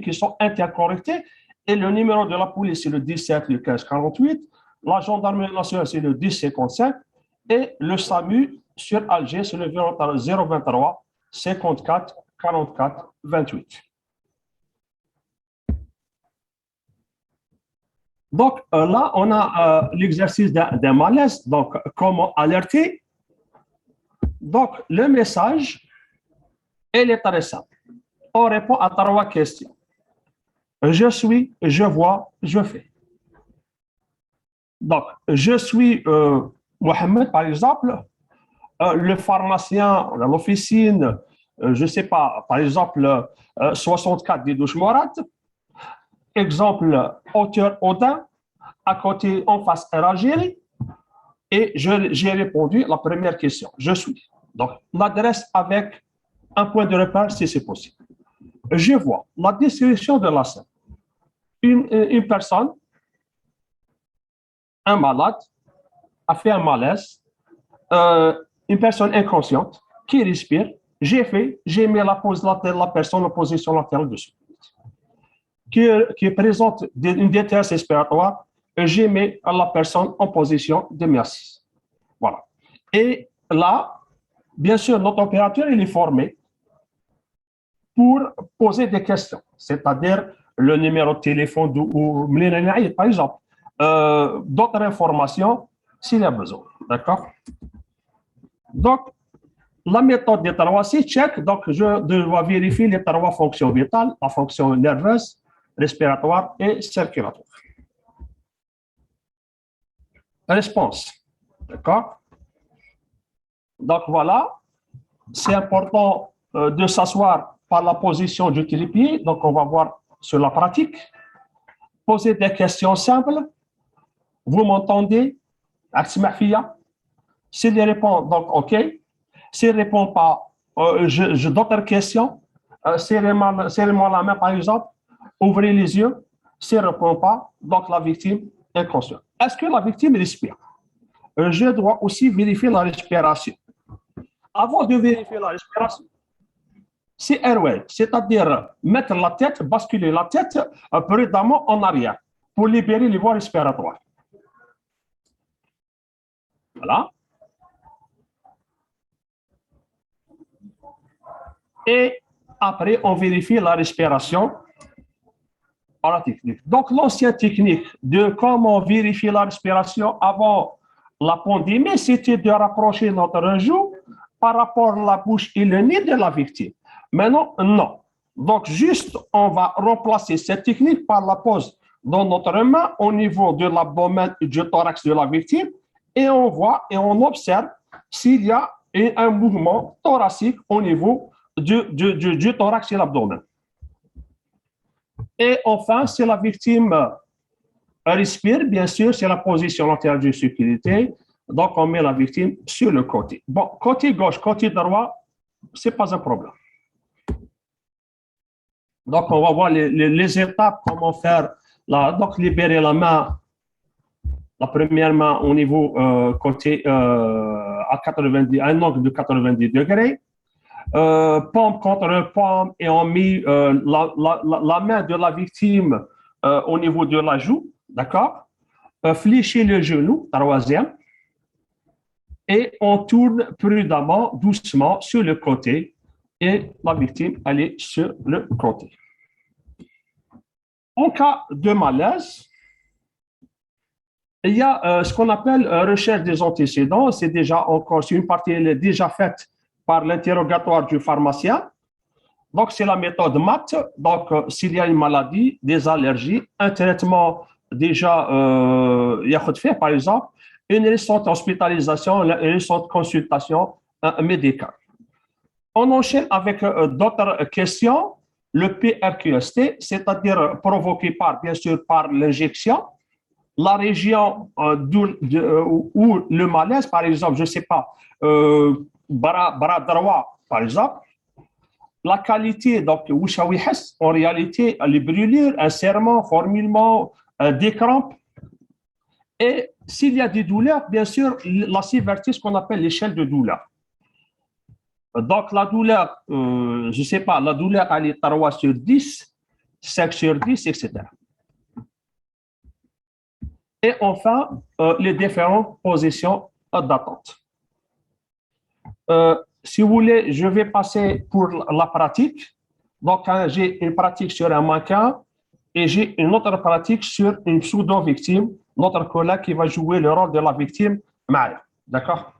qui sont interconnectés. Et le numéro de la police, c'est le 17, le 1548. La gendarmerie nationale, c'est le 1055. Et le SAMU sur Alger, c'est le 023 54 44 28. Donc là, on a l'exercice d'un malaise. Donc, comment alerter? Donc, le message, il est très simple. On répond à 3 questions. Je suis, je vois, je fais. Donc, je suis Mohamed, par exemple, le pharmacien, l'officine, je ne sais pas, par exemple, 64 des douches Morat. Exemple, auteur Odin, à côté, en face, Ragiri. Et j'ai répondu à la première question. Je suis. Donc, l'adresse avec un point de repère, si c'est possible. Je vois la description de la scène. Une personne, un malade, a fait un malaise, une personne inconsciente qui respire. J'ai mis la personne en position latérale dessus, qui présente une détresse respiratoire. J'ai mis la personne en position de merci. Voilà. Et là, bien sûr, notre opérateur, il est formé pour poser des questions, c'est-à-dire le numéro de téléphone ou par exemple, d'autres informations s'il y a besoin. D'accord? Donc, la méthode des 3, c'est check. Donc, je dois vérifier les 3 fonctions vitales, la fonction nerveuse, respiratoire et circulatoire. Réponse. D'accord? Donc, voilà. C'est important de s'asseoir par la position du trépied. Donc, on va voir sur la pratique. Poser des questions simples. Vous m'entendez? S'il répond, donc, OK. S'il ne répond pas, j'ai d'autres questions. Serrez-moi la main, par exemple. Ouvrez les yeux. S'il ne répond pas, donc la victime est consciente. Est-ce que la victime respire? Je dois aussi vérifier la respiration. Avant de vérifier la respiration, c'est airway, c'est-à-dire mettre la tête, basculer la tête prudemment en arrière pour libérer les voies respiratoires. Voilà. Et après, on vérifie la respiration par la technique. Donc, l'ancienne technique de comment vérifier la respiration avant la pandémie, c'était de rapprocher notre joue par rapport à la bouche et le nez de la victime. Maintenant, non. Donc, juste, on va remplacer cette technique par la pose dans notre main au niveau de l'abdomen et du thorax de la victime et on voit et on observe s'il y a un mouvement thoracique au niveau du thorax et l'abdomen. Et enfin, si la victime respire, bien sûr, c'est la position latérale de sécurité. Donc, on met la victime sur le côté. Bon, côté gauche, côté droit, ce n'est pas un problème. Donc, on va voir les étapes, comment faire. Donc, libérer la main, la première main au niveau côté à 90, à un angle de 90 degrés. Paume contre paume et on met la main de la victime au niveau de la joue, d'accord? Fléchir le genou, 3e, et on tourne prudemment, doucement sur le côté et la victime, elle est sur le côté. En cas de malaise, il y a ce qu'on appelle recherche des antécédents. C'est déjà encore, une partie elle est déjà faite par l'interrogatoire du pharmacien. Donc, c'est la méthode MAT. Donc, s'il y a une maladie, des allergies, un traitement déjà fait, par exemple, une récente hospitalisation, une récente consultation médicale. On enchaîne avec d'autres questions. Le PRQST, c'est-à-dire provoqué par, bien sûr, par l'injection. La région où le malaise, par exemple, je ne sais pas, bras droit, par exemple, la qualité, donc, en réalité, les brûlures, un serrement, formulement, des crampes. Et s'il y a des douleurs, bien sûr, la sévérité, ce qu'on appelle l'échelle de douleur. Donc, la douleur, je ne sais pas, la douleur, elle est 3 sur 10. 5 sur 10, etc. Et enfin, les différentes positions d'attente. Si vous voulez, je vais passer pour la pratique. Donc, j'ai une pratique sur un mannequin et j'ai une autre pratique sur une pseudo-victime, notre collègue qui va jouer le rôle de la victime, Maya. D'accord?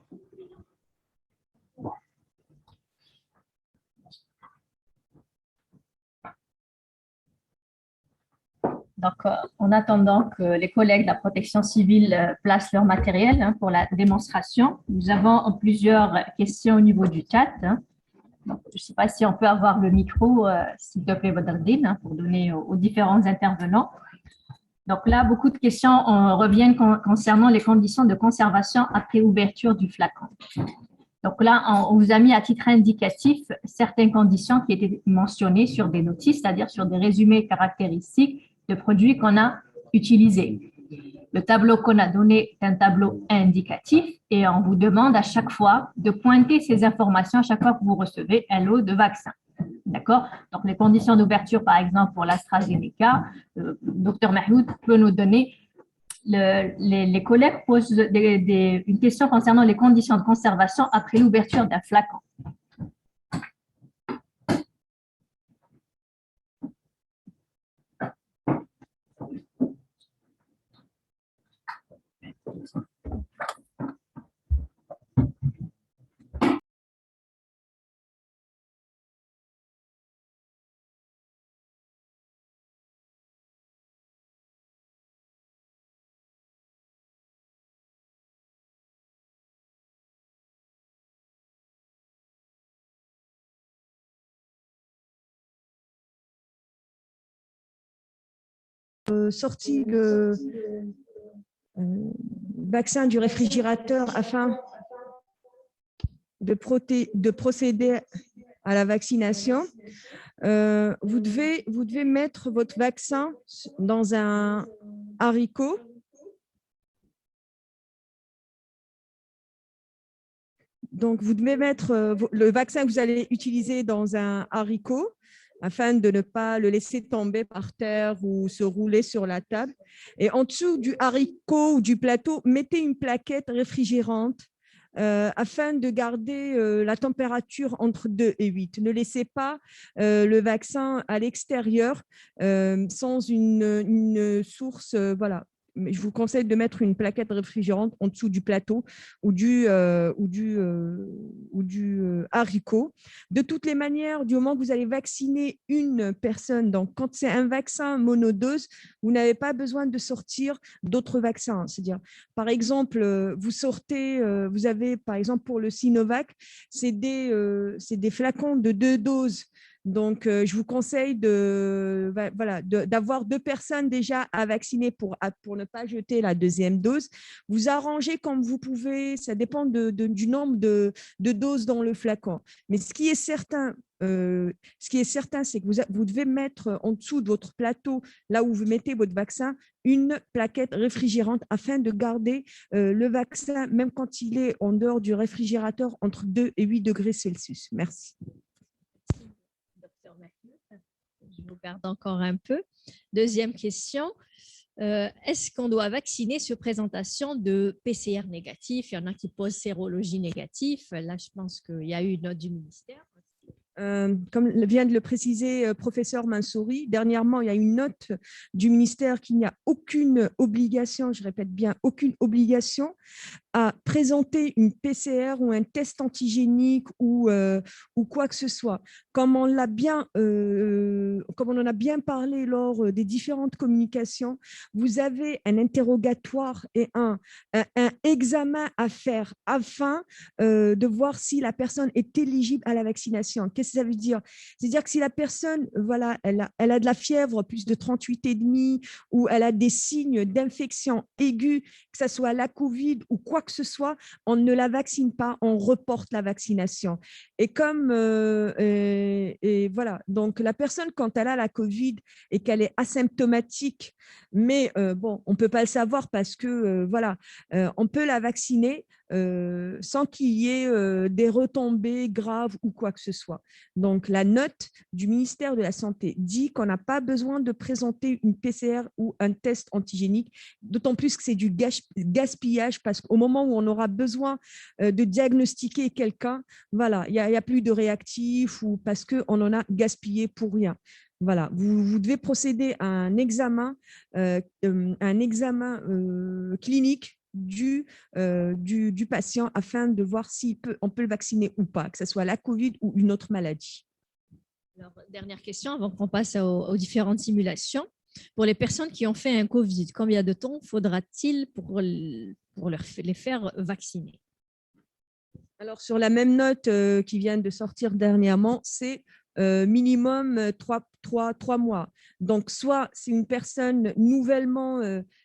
Donc, en attendant que les collègues de la protection civile placent leur matériel pour la démonstration, nous avons plusieurs questions au niveau du chat. Donc, je ne sais pas si on peut avoir le micro, s'il te plaît, Badreddine, pour donner aux différents intervenants. Donc là, beaucoup de questions reviennent concernant les conditions de conservation après ouverture du flacon. Donc là, on vous a mis à titre indicatif certaines conditions qui étaient mentionnées sur des notices, c'est-à-dire sur des résumés caractéristiques de produits qu'on a utilisés. Le tableau qu'on a donné est un tableau indicatif et on vous demande à chaque fois de pointer ces informations à chaque fois que vous recevez un lot de vaccins. D'accord? Donc, les conditions d'ouverture, par exemple, pour l'AstraZeneca, Dr Mahmoud peut nous donner. Les collègues posent une question concernant les conditions de conservation après l'ouverture d'un flacon. Sorti le vaccin du réfrigérateur afin de procéder à la vaccination, vous devez mettre votre vaccin dans un haricot. Donc, vous devez mettre le vaccin que vous allez utiliser dans un haricot afin de ne pas le laisser tomber par terre ou se rouler sur la table. Et en dessous du haricot ou du plateau, mettez une plaquette réfrigérante afin de garder la température entre 2 et 8. Ne laissez pas le vaccin à l'extérieur sans une source, voilà. Mais je vous conseille de mettre une plaquette réfrigérante en dessous du plateau ou du haricot. De toutes les manières, du moment que vous allez vacciner une personne, donc quand c'est un vaccin monodose, vous n'avez pas besoin de sortir d'autres vaccins. C'est-à-dire, par exemple, vous avez, par exemple, pour le Sinovac, c'est des flacons de 2 doses. Donc, je vous conseille d'avoir 2 personnes déjà à vacciner pour ne pas jeter la deuxième dose. Vous arrangez comme vous pouvez, ça dépend du nombre de doses dans le flacon. Mais ce qui est certain, c'est que vous devez mettre en dessous de votre plateau, là où vous mettez votre vaccin, une plaquette réfrigérante afin de garder le vaccin, même quand il est en dehors du réfrigérateur, entre 2 et 8 degrés Celsius. Merci. Je vous garde encore un peu. Deuxième question. Est-ce qu'on doit vacciner sur présentation de PCR négatif? Il y en a qui posent sérologie négative. Là, je pense qu'il y a eu une note du ministère. Comme vient de le préciser professeur Mansouri, dernièrement, il y a une note du ministère qu'il n'y a aucune obligation, je répète bien, aucune obligation à présenter une PCR ou un test antigénique ou quoi que ce soit. Comme on en a bien parlé lors des différentes communications, vous avez un interrogatoire et un examen à faire afin de voir si la personne est éligible à la vaccination. Qu'est-ce que ça veut dire? C'est-à-dire que si la personne, voilà, elle a de la fièvre plus de 38,5 ou elle a des signes d'infection aiguë, que ce soit la Covid ou quoi que ce soit, on ne la vaccine pas, on reporte la vaccination. Et comme Et voilà, donc la personne, quand elle a la COVID et qu'elle est asymptomatique, mais bon, on ne peut pas le savoir parce que, voilà, on peut la vacciner sans qu'il y ait des retombées graves ou quoi que ce soit. Donc, la note du ministère de la Santé dit qu'on n'a pas besoin de présenter une PCR ou un test antigénique, d'autant plus que c'est du gaspillage parce qu'au moment où on aura besoin de diagnostiquer quelqu'un, voilà, il n'y a plus de réactifs ou parce qu'on en a gaspillé pour rien. Voilà, vous devez procéder à un examen clinique du patient afin de voir si on peut le vacciner ou pas, que ce soit la COVID ou une autre maladie. Alors, dernière question avant qu'on passe aux différentes simulations. Pour les personnes qui ont fait un COVID, combien de temps faudra-t-il pour les faire vacciner? Alors, sur la même note qui vient de sortir dernièrement, c'est minimum 3 mois. Donc, soit c'est une personne nouvellement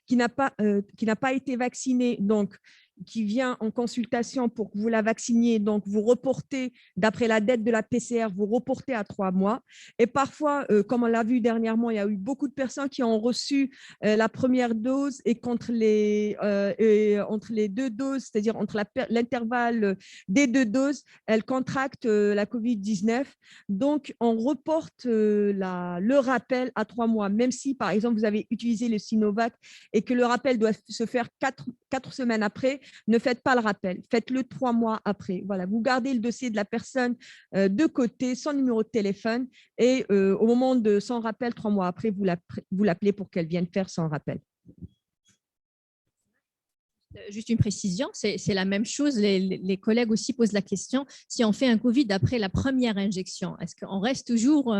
qui n'a pas été vaccinée, donc qui vient en consultation pour que vous la vacciniez, donc vous reportez, d'après la date de la PCR, vous reportez à 3 mois. Et parfois, comme on l'a vu dernièrement, il y a eu beaucoup de personnes qui ont reçu la première dose et entre les 2 doses, c'est-à-dire entre l'intervalle des 2 doses, elles contractent la COVID-19. Donc, on reporte le rappel à 3 mois, même si, par exemple, vous avez utilisé le Sinovac et que le rappel doit se faire 4 semaines après, ne faites pas le rappel, faites-le 3 mois après. Voilà, vous gardez le dossier de la personne de côté, son numéro de téléphone, et au moment de son rappel, 3 mois après, vous l'appelez pour qu'elle vienne faire son rappel. Juste une précision, c'est la même chose. Les collègues aussi posent la question, si on fait un COVID après la première injection, est-ce qu'on reste toujours…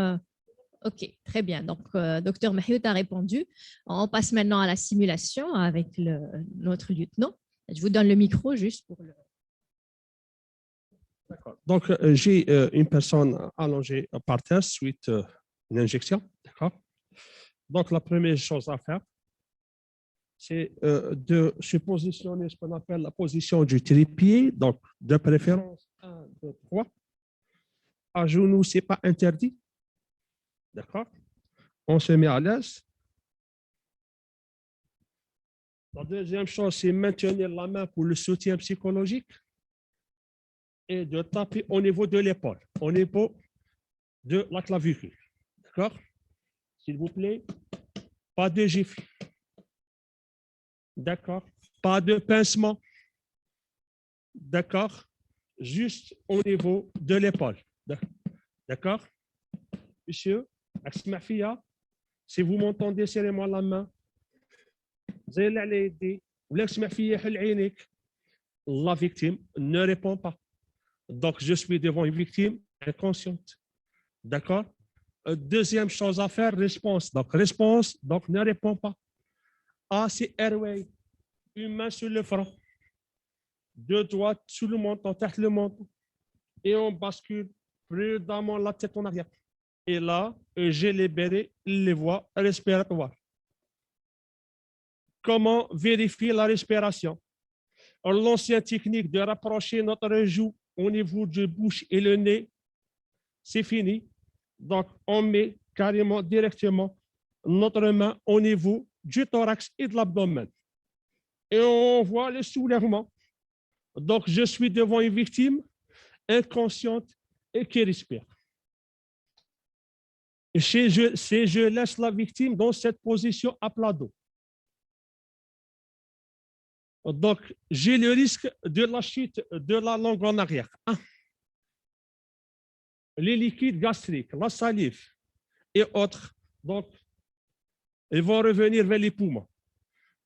Ok, très bien. Donc, docteur Mahiout a répondu. On passe maintenant à la simulation avec notre lieutenant. Je vous donne le micro juste pour le… D'accord. Donc, j'ai une personne allongée par terre suite à une injection. D'accord. Donc, la première chose à faire, c'est de se positionner, ce qu'on appelle la position du trépied. Donc, de préférence, 1, 2, 3. À genoux, ce n'est pas interdit. D'accord. On se met à l'aise. La deuxième chose, c'est maintenir la main pour le soutien psychologique et de taper au niveau de l'épaule, au niveau de la clavicule. D'accord? S'il vous plaît, pas de gifle. D'accord? Pas de pincement. D'accord? Juste au niveau de l'épaule. D'accord? Monsieur, si vous m'entendez, serrez-moi la main. La victime ne répond pas. Donc, je suis devant une victime inconsciente. D'accord? Deuxième chose à faire, réponse. Donc ne répond pas. A, c'est airway. Une main sur le front. 2 doigts sous le menton, tête le menton. Et on bascule prudemment la tête en arrière. Et là, j'ai libéré les voies respiratoires. Comment vérifier la respiration? L'ancienne technique de rapprocher notre joue au niveau de la bouche et le nez, c'est fini. Donc, on met carrément directement notre main au niveau du thorax et de l'abdomen. Et on voit le soulèvement. Donc, je suis devant une victime inconsciente et qui respire. Et je laisse la victime dans cette position à plat dos. Donc, j'ai le risque de la chute de la langue en arrière. 1. Les liquides gastriques, la salive et autres, donc, ils vont revenir vers les poumons.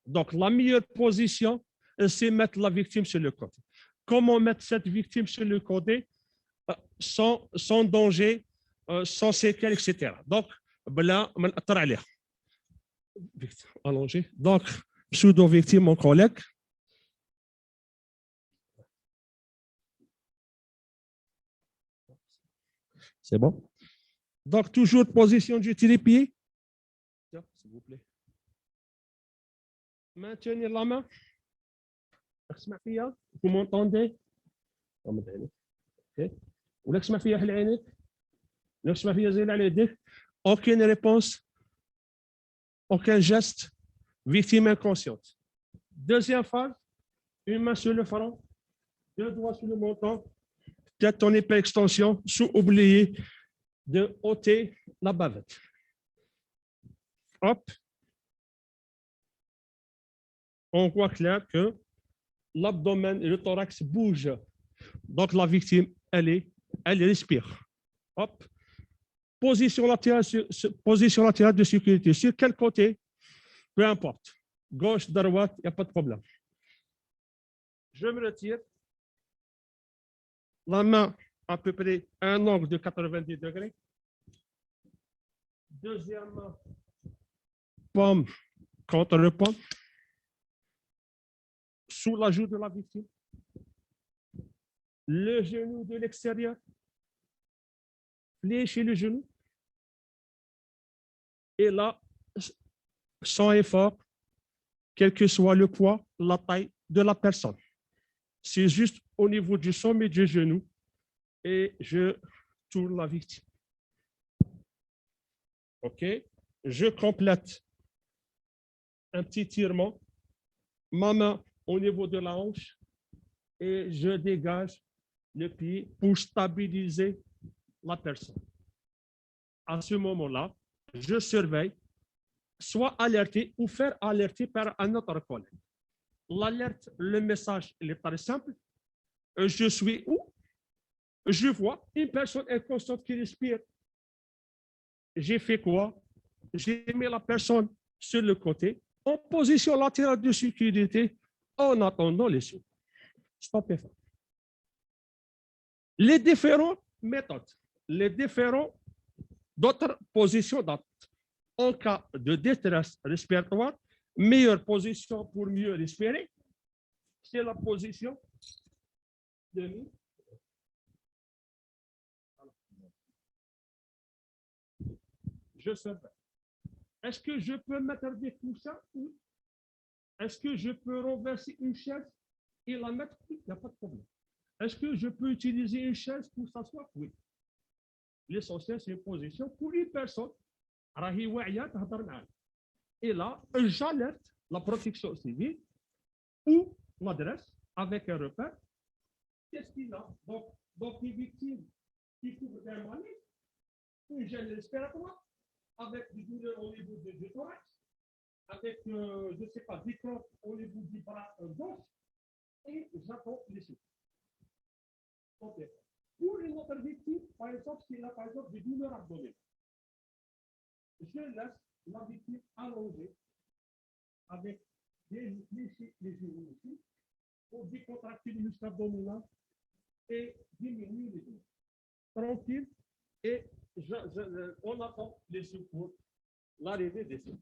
Donc, la meilleure position, c'est mettre la victime sur le côté. Comment mettre cette victime sur le côté sans danger, sans séquelles, etc. Donc, allongé. Donc, pseudo-victime, mon collègue. C'est bon? Donc, toujours position du trépied. S'il vous plaît. Maintenir la main. Vous m'entendez? Okay. Aucune réponse, aucun geste, victime inconsciente. Deuxième phase, une main sur le front, deux doigts sur le menton, tête en hyperextension, sous oublié de ôter la bavette. Hop. On voit clair que l'abdomen et le thorax bougent. Donc la victime, elle respire. Hop. Position latérale de sécurité. Sur quel côté? Peu importe. Gauche, droite, il n'y a pas de problème. Je me retire. La main à peu près à un angle de 90 degrés. Deuxième main, paume contre le paume. Sous la joue de la victime. Le genou de l'extérieur. Fléchir le genou. Et là, sans effort, quel que soit le poids, la taille de la personne. C'est juste au niveau du sommet du genou et je tourne la victime. OK? Je complète un petit tirement, ma main au niveau de la hanche et je dégage le pied pour stabiliser la personne. À ce moment-là, je surveille, soit alerter ou faire alerter par un autre collègue. L'alerte, le message, il est très simple. Je suis où? Je vois une personne inconsciente qui respire. J'ai fait quoi? J'ai mis la personne sur le côté, en position latérale de sécurité, en attendant les secours. Stop et fin. Les différentes méthodes, les différentes d'autres positions d'attente. En cas de détresse respiratoire, meilleure position pour mieux respirer, c'est la position de mise. Je surveille. Est-ce que je peux mettre des coussins? Oui. Est-ce que je peux renverser une chaise et la mettre? Oui, il n'y a pas de problème. Est-ce que je peux utiliser une chaise pour s'asseoir? Oui. L'essentiel, c'est une position pour une personne. Et là, j'alerte la protection civile ou l'adresse avec un repère. Qu'est-ce qu'il a? Donc une victime qui couvre d'un malaise, une gêne respiratoire, avec des douleurs au niveau du thorax, avec, je ne sais pas, des crampes au niveau du bras gauche, et j'attends les secours. Okay. Pour une autre victime, par exemple, s'il a par exemple des douleurs abdominales, je laisse la victime allongée avec les genoux ici pour décontracter les muscles abdominaux et diminuer les douleurs. Tranquille, et on attend les secours, l'arrivée des secours.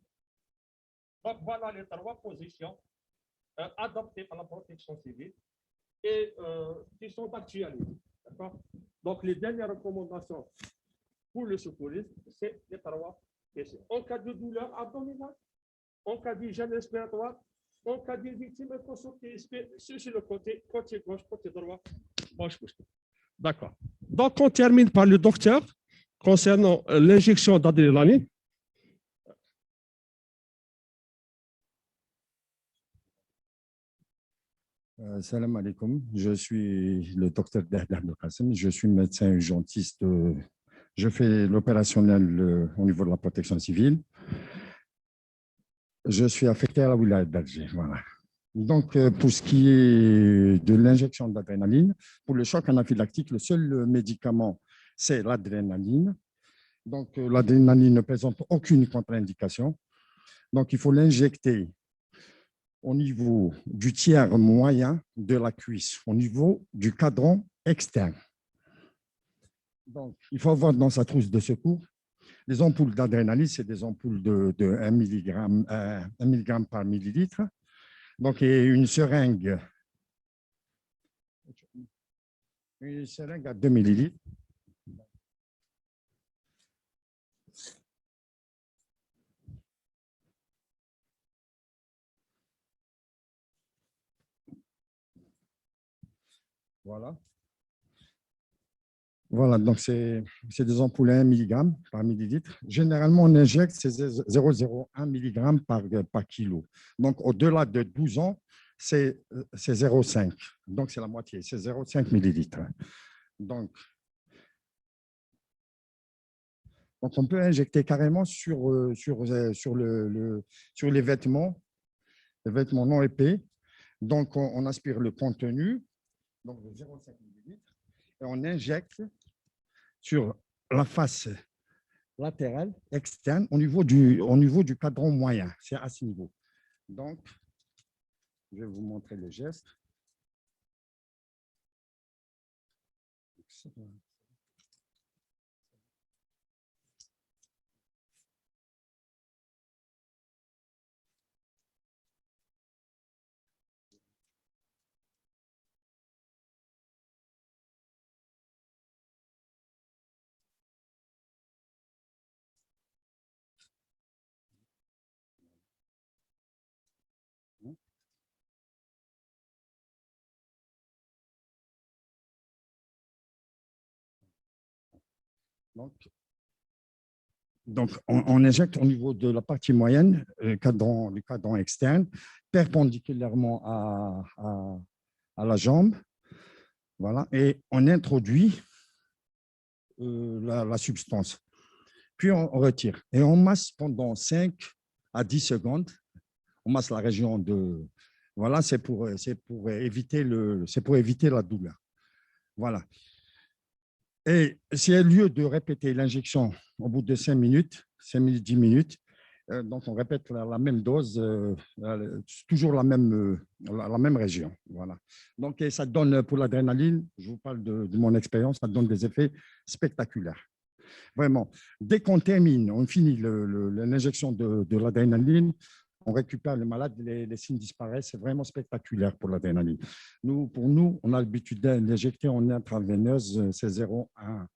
Donc voilà les trois positions adoptées par la protection civile et qui sont actualisées. Donc les dernières recommandations pour le secourisme, c'est les trois questions. En cas de douleur abdominale, en cas d'hygiène respiratoire, en cas de victime inconsciente qui respire sur le côté gauche, côté droit, manche gauche. D'accord. Donc on termine par le docteur concernant l'injection d'adrénaline. Salam alaikum, je suis le docteur Dahdah Qasim, je suis médecin urgentiste, je fais l'opérationnel au niveau de la protection civile. Je suis affecté à la wilaya d'Alger, voilà. Donc, pour ce qui est de l'injection d'adrénaline, pour le choc anaphylactique, le seul médicament, c'est l'adrénaline. Donc, l'adrénaline ne présente aucune contre-indication. Donc, il faut l'injecter au niveau du tiers moyen de la cuisse, au niveau du cadran externe. Donc, il faut avoir dans sa trousse de secours les ampoules d'adrénaline, c'est des ampoules de 1 mg par millilitre. Donc, et une seringue à 2 millilitres. Voilà. Voilà, donc c'est des ampoules à 1 mg par millilitre. Généralement, on injecte c'est 0,01 mg par kilo. Donc, au-delà de 12 ans, c'est 0,5. Donc, c'est la moitié, c'est 0,5 millilitres. Donc, on peut injecter carrément sur les vêtements non épais. Donc, on aspire le contenu, donc de 0,5 millilitres, et on injecte sur la face latérale externe au niveau du cadran moyen. C'est à ce niveau. Donc, je vais vous montrer le geste. Donc, on injecte au niveau de la partie moyenne, le cadran externe, perpendiculairement à la jambe. Voilà, et on introduit la substance. Puis, on retire. Et on masse pendant 5 à 10 secondes. On masse la région de… Voilà, c'est pour éviter la douleur. Voilà. Et s'il y a lieu de répéter l'injection au bout de 5 minutes, 10 minutes, donc on répète la même dose, toujours la même région. Voilà. Donc, et ça donne, pour l'adrénaline, je vous parle de mon expérience, ça donne des effets spectaculaires. Vraiment, dès qu'on termine, on finit l'injection de l'adrénaline, on récupère le malade, les signes disparaissent. C'est vraiment spectaculaire pour l'adrénaline. Pour nous, on a l'habitude d'injecter en intraveineuse, c'est 0,1.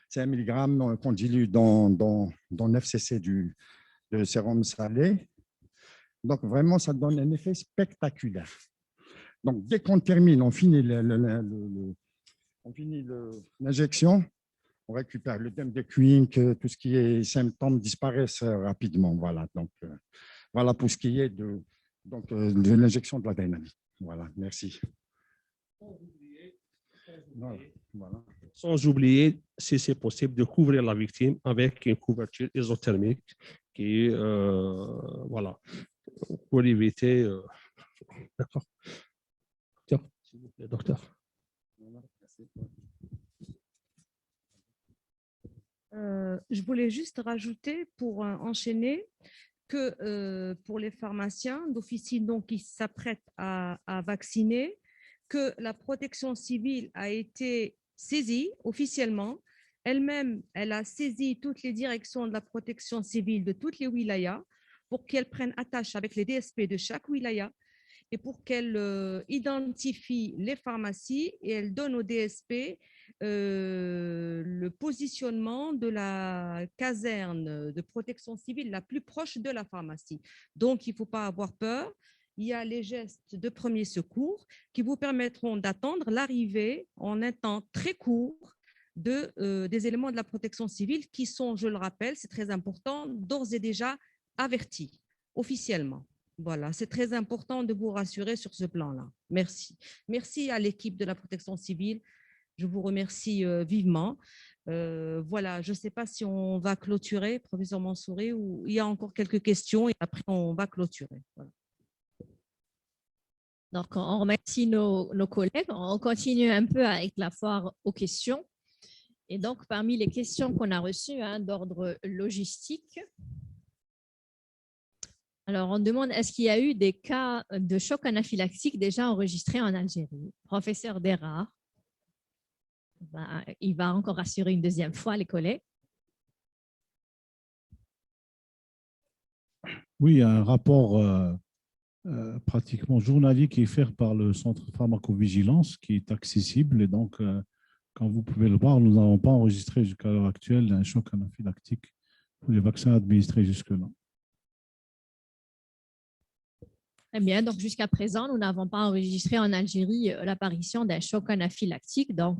C'est 1 mg qu'on dilue dans 9 cc de sérum salé. Donc, vraiment, ça donne un effet spectaculaire. Donc, dès qu'on termine, on finit l'injection, on récupère le dème de Quink, tout ce qui est symptômes disparaissent rapidement. Voilà, donc… Voilà pour ce qui est de l'injection de l'adrénaline. Voilà, merci. Sans oublier, si c'est possible, de couvrir la victime avec une couverture isothermique qui, voilà, pour éviter… D'accord. S'il vous plaît, docteur. Je voulais juste rajouter pour enchaîner que pour les pharmaciens d'officine qui s'apprêtent à vacciner, que la protection civile a été saisie officiellement. Elle-même, elle a saisi toutes les directions de la protection civile de toutes les wilayas pour qu'elles prennent attache avec les DSP de chaque wilaya et pour qu'elles identifient les pharmacies et elles donnent au DSP le positionnement de la caserne de protection civile la plus proche de la pharmacie. Donc, il ne faut pas avoir peur. Il y a les gestes de premier secours qui vous permettront d'attendre l'arrivée en un temps très court des éléments de la protection civile qui sont, je le rappelle, c'est très important, d'ores et déjà avertis officiellement. Voilà, c'est très important de vous rassurer sur ce plan-là. Merci. Merci à l'équipe de la protection civile. Je vous remercie vivement. Voilà, je ne sais pas si on va clôturer, professeur Mansouri, ou il y a encore quelques questions et après on va clôturer. Voilà. Donc, on remercie nos collègues. On continue un peu avec la foire aux questions. Et donc, parmi les questions qu'on a reçues d'ordre logistique, alors on demande est-ce qu'il y a eu des cas de choc anaphylactique déjà enregistrés en Algérie? Professeur Derard. Il va encore rassurer une deuxième fois les collègues. Oui, il y a un rapport pratiquement journalier qui est fait par le Centre pharmacovigilance qui est accessible. Et donc, quand vous pouvez le voir, nous n'avons pas enregistré jusqu'à l'heure actuelle un choc anaphylactique pour les vaccins administrés jusque-là. Eh bien, donc jusqu'à présent, nous n'avons pas enregistré en Algérie l'apparition d'un choc anaphylactique. Donc,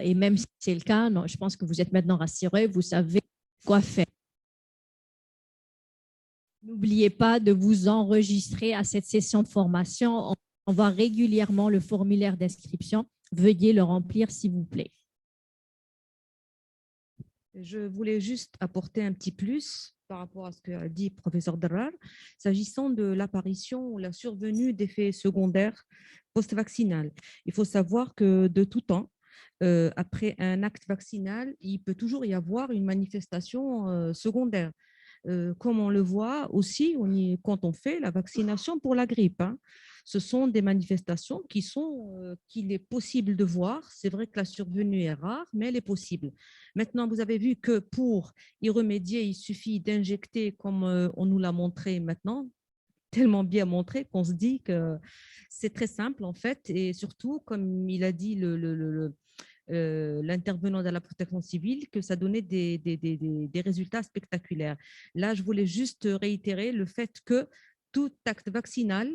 et même si c'est le cas, non, je pense que vous êtes maintenant rassurés, vous savez quoi faire. N'oubliez pas de vous enregistrer à cette session de formation. On envoie régulièrement le formulaire d'inscription. Veuillez le remplir, s'il vous plaît. Je voulais juste apporter un petit plus par rapport à ce qu'a dit le professeur Darrar, s'agissant de l'apparition ou la survenue d'effets secondaires post-vaccinal. Il faut savoir que de tout temps, après un acte vaccinal, il peut toujours y avoir une manifestation secondaire. Comme on le voit aussi quand on fait la vaccination pour la grippe. Ce sont des manifestations qu'il est possible de voir. C'est vrai que la survenue est rare, mais elle est possible. Maintenant, vous avez vu que pour y remédier, il suffit d'injecter, comme on nous l'a montré maintenant, tellement bien montré qu'on se dit que c'est très simple en fait. Et surtout, comme il a dit l'intervenant de la protection civile, que ça donnait des résultats spectaculaires. Là, je voulais juste réitérer le fait que tout acte vaccinal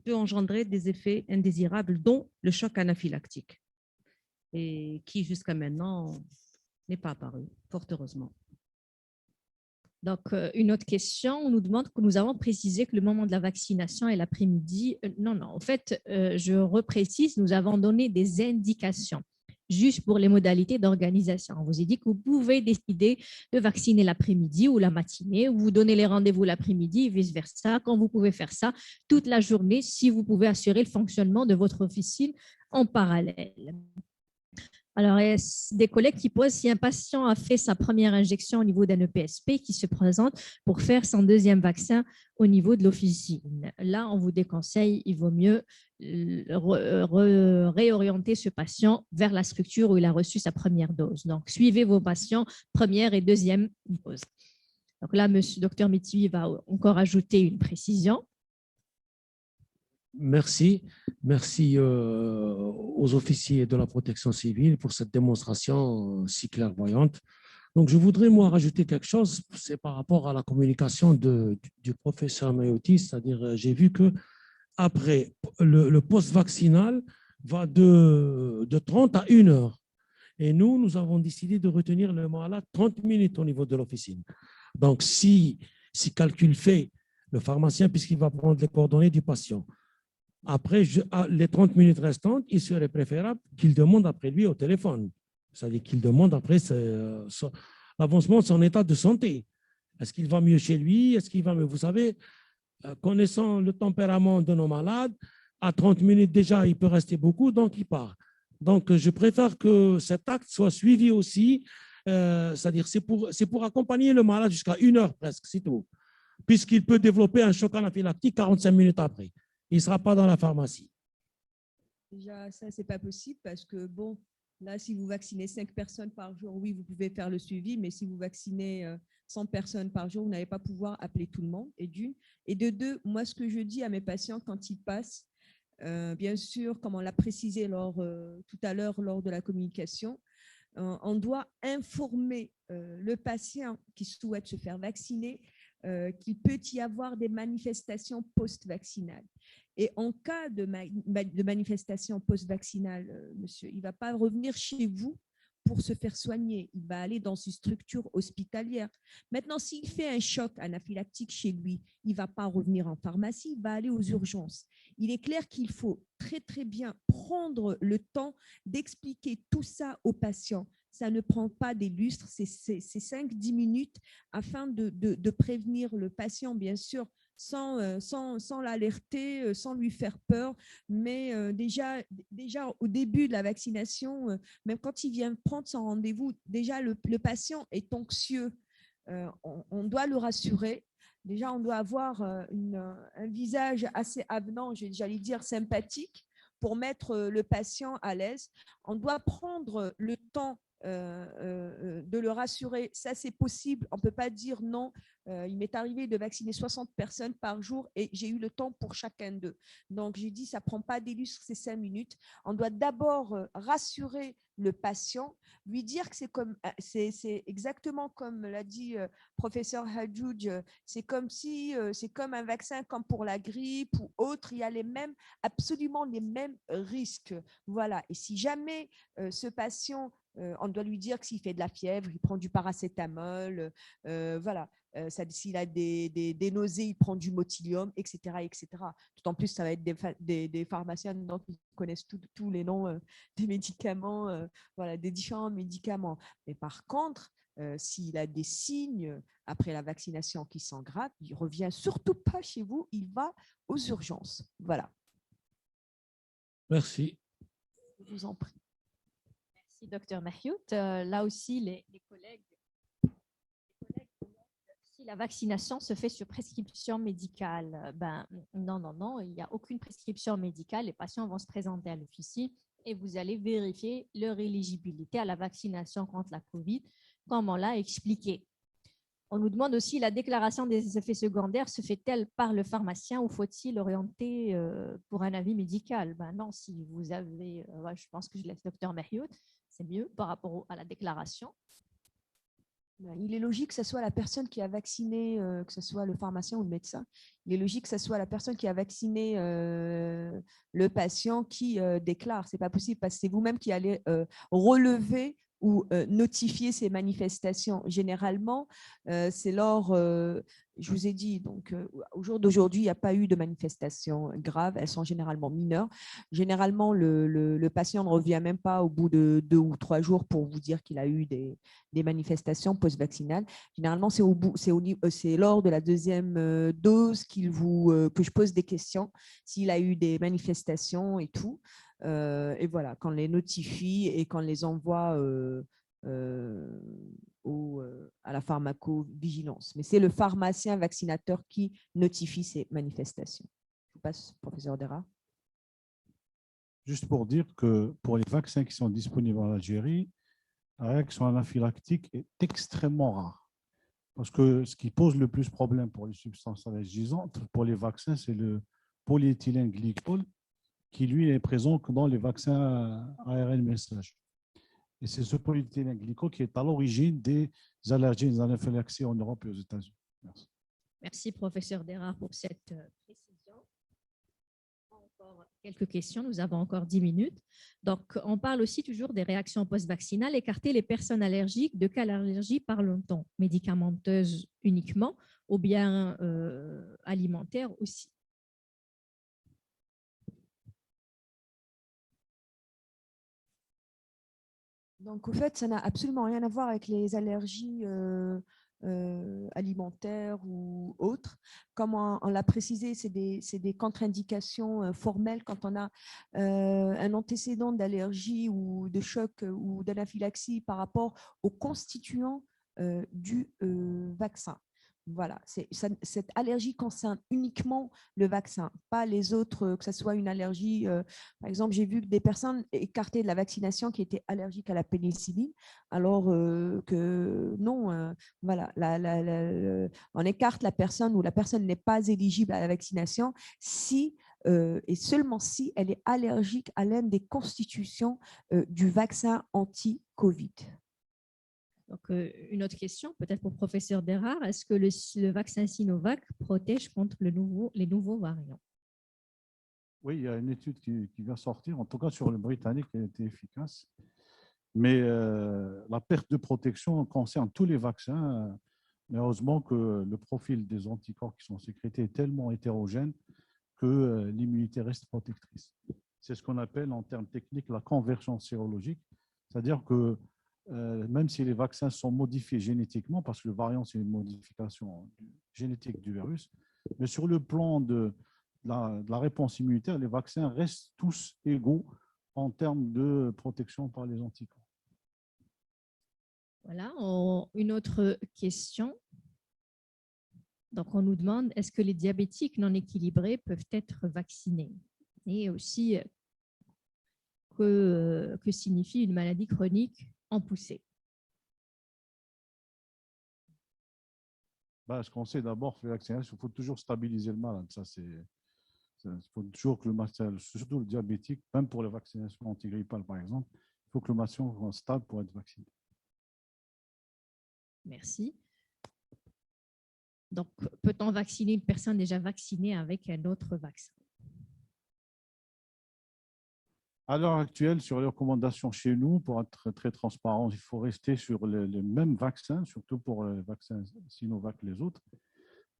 peut engendrer des effets indésirables, dont le choc anaphylactique, et qui jusqu'à maintenant n'est pas apparu, fort heureusement. Donc, une autre question, on nous demande que nous avons précisé que le moment de la vaccination est l'après-midi. Non, en fait, je reprécise, nous avons donné des indications juste pour les modalités d'organisation. On vous a dit que vous pouvez décider de vacciner l'après-midi ou la matinée, ou vous donnez les rendez-vous l'après-midi et vice-versa, quand vous pouvez faire ça toute la journée, si vous pouvez assurer le fonctionnement de votre officine en parallèle. Alors, il y a des collègues qui posent si un patient a fait sa première injection au niveau d'un EPSP qui se présente pour faire son deuxième vaccin au niveau de l'officine. Là, on vous déconseille, il vaut mieux réorienter ce patient vers la structure où il a reçu sa première dose. Donc, suivez vos patients première et deuxième dose. Donc là, monsieur Dr Mitivi va encore ajouter une précision. Merci aux officiers de la protection civile pour cette démonstration si clairvoyante. Donc, je voudrais, moi, rajouter quelque chose, c'est par rapport à la communication du professeur Mayotti, c'est-à-dire, j'ai vu que après le post-vaccinal va de 30 à 1 heure. Et nous avons décidé de retenir le malade 30 minutes au niveau de l'officine. Donc, si calcul fait, le pharmacien, puisqu'il va prendre les coordonnées du patient, après les 30 minutes restantes, il serait préférable qu'il demande après lui au téléphone. C'est-à-dire qu'il demande après l'avancement de son état de santé. Est-ce qu'il va mieux chez lui? Est-ce qu'il va mieux? Vous savez, connaissant le tempérament de nos malades, à 30 minutes déjà, il peut rester beaucoup, donc il part. Donc, je préfère que cet acte soit suivi aussi. C'est-à-dire, c'est pour accompagner le malade jusqu'à 1 heure presque, c'est tout. Puisqu'il peut développer un choc anaphylactique 45 minutes après. Il ne sera pas dans la pharmacie. Déjà, ça, ce n'est pas possible parce que, bon, là, si vous vaccinez 5 personnes par jour, oui, vous pouvez faire le suivi, mais si vous vaccinez 100 personnes par jour, vous n'allez pas pouvoir appeler tout le monde, et d'une. Et de deux, moi, ce que je dis à mes patients quand ils passent, bien sûr, comme on l'a précisé tout à l'heure lors de la communication, on doit informer le patient qui souhaite se faire vacciner qu'il peut y avoir des manifestations post-vaccinales. Et en cas de manifestation post-vaccinale, monsieur, il ne va pas revenir chez vous pour se faire soigner. Il va aller dans une structure hospitalière. Maintenant, s'il fait un choc anaphylactique chez lui, il ne va pas revenir en pharmacie, il va aller aux urgences. Il est clair qu'il faut très, très bien prendre le temps d'expliquer tout ça aux patients. Ça ne prend pas des lustres, c'est 5-10 minutes afin de prévenir le patient, bien sûr, sans l'alerter, sans lui faire peur. Mais déjà au début de la vaccination, même quand il vient prendre son rendez-vous, déjà le patient est anxieux. On doit le rassurer. Déjà, on doit avoir un visage assez avenant, j'allais dire sympathique, pour mettre le patient à l'aise. On doit prendre le temps de le rassurer. Ça, c'est possible. On ne peut pas dire non. Il m'est arrivé de vacciner 60 personnes par jour et j'ai eu le temps pour chacun d'eux. Donc, j'ai dit, ça ne prend pas des lustres, c'est 5 minutes. On doit d'abord rassurer le patient, lui dire que c'est exactement comme l'a dit professeur Hadjoudj, c'est comme c'est comme un vaccin comme pour la grippe ou autre, il y a absolument les mêmes risques. Voilà. Et si jamais ce patient, on doit lui dire que s'il fait de la fièvre, il prend du paracétamol, voilà. S'il a des nausées, il prend du Motilium, etc., etc. Tout en plus, ça va être des pharmaciens qui connaissent tous les noms des médicaments, voilà, des différents médicaments. Mais par contre, s'il a des signes après la vaccination qui sont graves, il ne revient surtout pas chez vous, il va aux urgences. Voilà. Merci. Je vous en prie. Merci, Dr Mahiout. Là aussi, les collègues, si la vaccination se fait sur prescription médicale, non, il n'y a aucune prescription médicale. Les patients vont se présenter à l'officine et vous allez vérifier leur éligibilité à la vaccination contre la COVID, comme on l'a expliqué. On nous demande aussi la déclaration des effets secondaires se fait-elle par le pharmacien ou faut-il orienter pour un avis médical? Non, si vous avez, je pense que je laisse Dr Mahiout, c'est mieux par rapport à la déclaration. Il est logique que ce soit la personne qui a vacciné, que ce soit le pharmacien ou le médecin. Il est logique que ce soit la personne qui a vacciné le patient qui déclare. Ce n'est pas possible parce que c'est vous-même qui allez relever ou notifier ces manifestations. Généralement, c'est lors, je vous ai dit, donc au jour d'aujourd'hui, il n'y a pas eu de manifestations graves, elles sont généralement mineures. Généralement, le patient ne revient même pas au bout de 2 ou 3 jours pour vous dire qu'il a eu des manifestations post-vaccinales. Généralement, c'est lors de la deuxième dose que je pose des questions, s'il a eu des manifestations et tout. Et voilà, qu'on les notifie et qu'on les envoie à la pharmacovigilance. Mais c'est le pharmacien vaccinateur qui notifie ces manifestations. Je vous passe, professeur Dera. Juste pour dire que pour les vaccins qui sont disponibles en Algérie, la réaction anaphylactique est extrêmement rare. Parce que ce qui pose le plus problème pour les substances allergisantes, pour les vaccins, c'est le polyéthylène glycol, qui lui est présent que dans les vaccins ARN message. Et c'est ce polyéthylène glycol qui est à l'origine des allergies et des anaphylaxies en Europe et aux États-Unis. Merci. Merci, professeur Dera, pour cette précision. Encore quelques questions, nous avons encore 10 minutes. Donc, on parle aussi toujours des réactions post-vaccinales. Écarter les personnes allergiques, de quelle allergie parle-t-on? Médicamenteuse uniquement ou bien alimentaire aussi? Donc, au fait, ça n'a absolument rien à voir avec les allergies alimentaires ou autres. Comme on l'a précisé, c'est des contre-indications formelles quand on a un antécédent d'allergie ou de choc ou d'anaphylaxie par rapport aux constituants du vaccin. Voilà, cette allergie concerne uniquement le vaccin, pas les autres, que ce soit une allergie. Par exemple, j'ai vu des personnes écartées de la vaccination qui étaient allergiques à la pénicilline, alors que non, voilà, on écarte la personne ou la personne n'est pas éligible à la vaccination si et seulement si elle est allergique à l'une des constitutions du vaccin anti-Covid. Donc, une autre question, peut-être pour le professeur Dera, est-ce que le vaccin Sinovac protège contre les nouveaux variants? Oui, il y a une étude qui vient sortir, en tout cas sur le britannique, qui a été efficace. Mais la perte de protection concerne tous les vaccins. Mais heureusement que le profil des anticorps qui sont sécrétés est tellement hétérogène que l'immunité reste protectrice. C'est ce qu'on appelle en termes techniques la conversion sérologique, c'est-à-dire que même si les vaccins sont modifiés génétiquement, parce que le variant, c'est une modification génétique du virus, mais sur le plan de la réponse immunitaire, les vaccins restent tous égaux en termes de protection par les anticorps. Voilà, une autre question. Donc, on nous demande, est-ce que les diabétiques non équilibrés peuvent être vaccinés? Et aussi, que signifie une maladie chronique en poussée? Ce qu'on sait d'abord, il faut toujours stabiliser le malade. Il faut toujours que le malade, surtout le diabétique, même pour les vaccinations antigrippales par exemple, il faut que le malade soit stable pour être vacciné. Merci. Donc, peut-on vacciner une personne déjà vaccinée avec un autre vaccin? À l'heure actuelle, sur les recommandations chez nous, pour être très transparent, il faut rester sur les mêmes vaccins, surtout pour les vaccins Sinovac et les autres.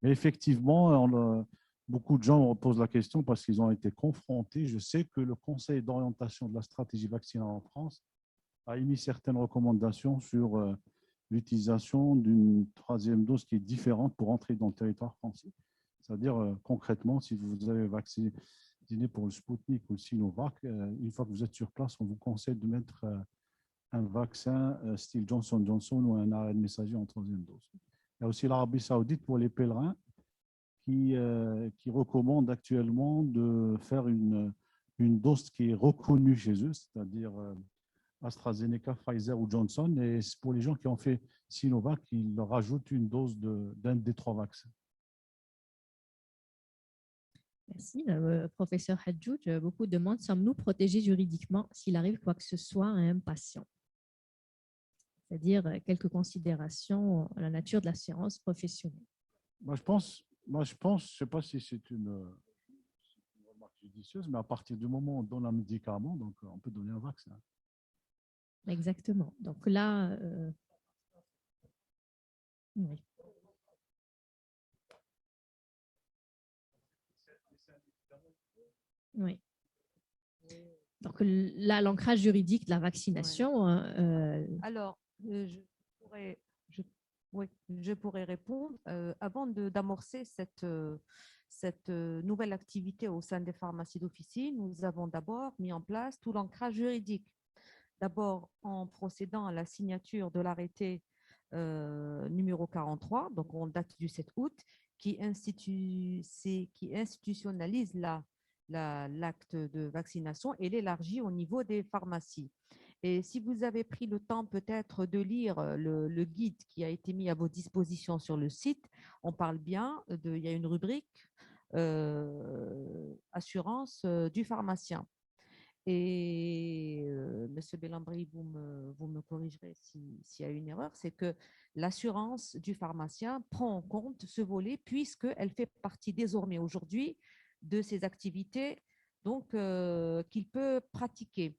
Mais effectivement, beaucoup de gens posent la question parce qu'ils ont été confrontés. Je sais que le Conseil d'orientation de la stratégie vaccinale en France a émis certaines recommandations sur l'utilisation d'une troisième dose qui est différente pour entrer dans le territoire français. C'est-à-dire, concrètement, si vous avez vacciné pour le Sputnik ou le Sinovac, une fois que vous êtes sur place, on vous conseille de mettre un vaccin style Johnson & Johnson ou un ARN messager en troisième dose. Il y a aussi l'Arabie Saoudite pour les pèlerins qui recommande actuellement de faire une dose qui est reconnue chez eux, c'est-à-dire AstraZeneca, Pfizer ou Johnson. Et pour les gens qui ont fait Sinovac, ils leur rajoutent une dose d'un des 3 vaccins. Merci. Professeur Hadjoud, beaucoup demandent, sommes-nous protégés juridiquement s'il arrive quoi que ce soit à un patient? C'est-à-dire quelques considérations à la nature de l'assurance professionnelle. Je pense, je ne sais pas si c'est une remarque judicieuse, mais à partir du moment où on donne un médicament, donc on peut donner un vaccin. Exactement. Donc là, oui. Oui. Donc là, l'ancrage juridique de la vaccination. Alors, je pourrais répondre. Avant d'amorcer cette nouvelle activité au sein des pharmacies d'officine, nous avons d'abord mis en place tout l'ancrage juridique. D'abord, en procédant à la signature de l'arrêté numéro 43, donc on date du 7 août, qui institutionnalise l'acte de vaccination et l'élargit au niveau des pharmacies. Et si vous avez pris le temps peut-être de lire le guide qui a été mis à vos dispositions sur le site, on parle bien il y a une rubrique assurance du pharmacien. Et Monsieur Bellambri, vous me corrigerez s'il y a une erreur, c'est que l'assurance du pharmacien prend en compte ce volet puisqu'elle fait partie désormais aujourd'hui de ses activités donc qu'il peut pratiquer.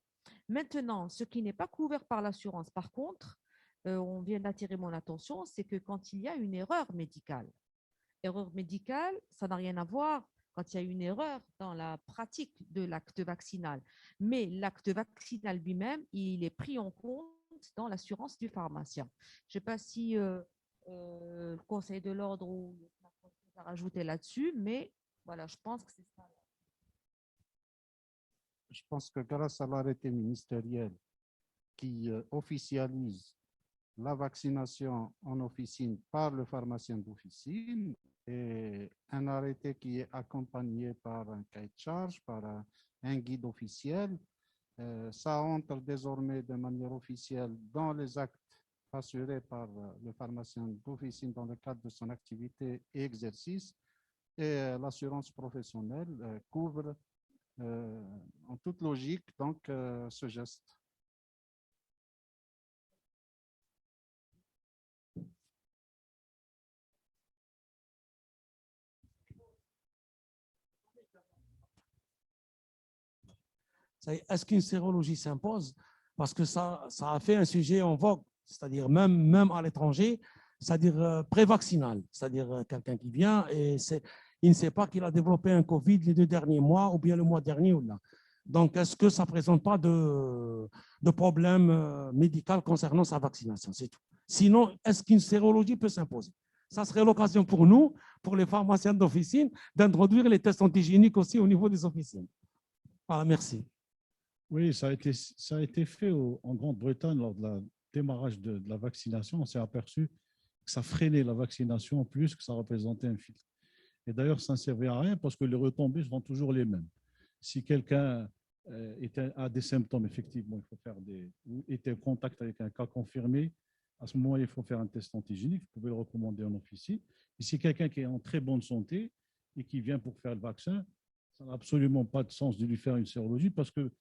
Maintenant, ce qui n'est pas couvert par l'assurance, par contre, on vient d'attirer mon attention, c'est que quand il y a une erreur médicale, ça n'a rien à voir quand il y a une erreur dans la pratique de l'acte vaccinal. Mais l'acte vaccinal lui-même, il est pris en compte dans l'assurance du pharmacien. Je ne sais pas si le Conseil de l'ordre ou a rajouté là-dessus, mais voilà, je pense que c'est ça. Je pense que grâce à l'arrêté ministériel qui officialise la vaccination en officine par le pharmacien d'officine et un arrêté qui est accompagné par un cahier de charge, par un guide officiel, ça entre désormais de manière officielle dans les actes assurés par le pharmacien d'officine dans le cadre de son activité et exercice, et l'assurance professionnelle couvre en toute logique donc ce geste. Est-ce qu'une sérologie s'impose? Parce que ça a fait un sujet en vogue, c'est-à-dire même à l'étranger, c'est-à-dire pré-vaccinal, c'est-à-dire quelqu'un qui vient et il ne sait pas qu'il a développé un Covid les 2 derniers mois ou bien le mois dernier ou là. Donc, est-ce que ça ne présente pas de problème médical concernant sa vaccination? C'est tout. Sinon, est-ce qu'une sérologie peut s'imposer? Ça serait l'occasion pour nous, pour les pharmaciens d'officine, d'introduire les tests antigéniques aussi au niveau des officines. Voilà, merci. Oui, ça a été fait en Grande-Bretagne lors de la démarrage de la vaccination. On s'est aperçu que ça freinait la vaccination plus que ça représentait un filtre. Et d'ailleurs, ça ne servait à rien parce que les retombées seront toujours les mêmes. Si quelqu'un a des symptômes, effectivement, il faut faire ou était en contact avec un cas confirmé, à ce moment, il faut faire un test antigénique. Vous pouvez le recommander en officie. Et si quelqu'un qui est en très bonne santé et qui vient pour faire le vaccin, ça n'a absolument pas de sens de lui faire une sérologie parce que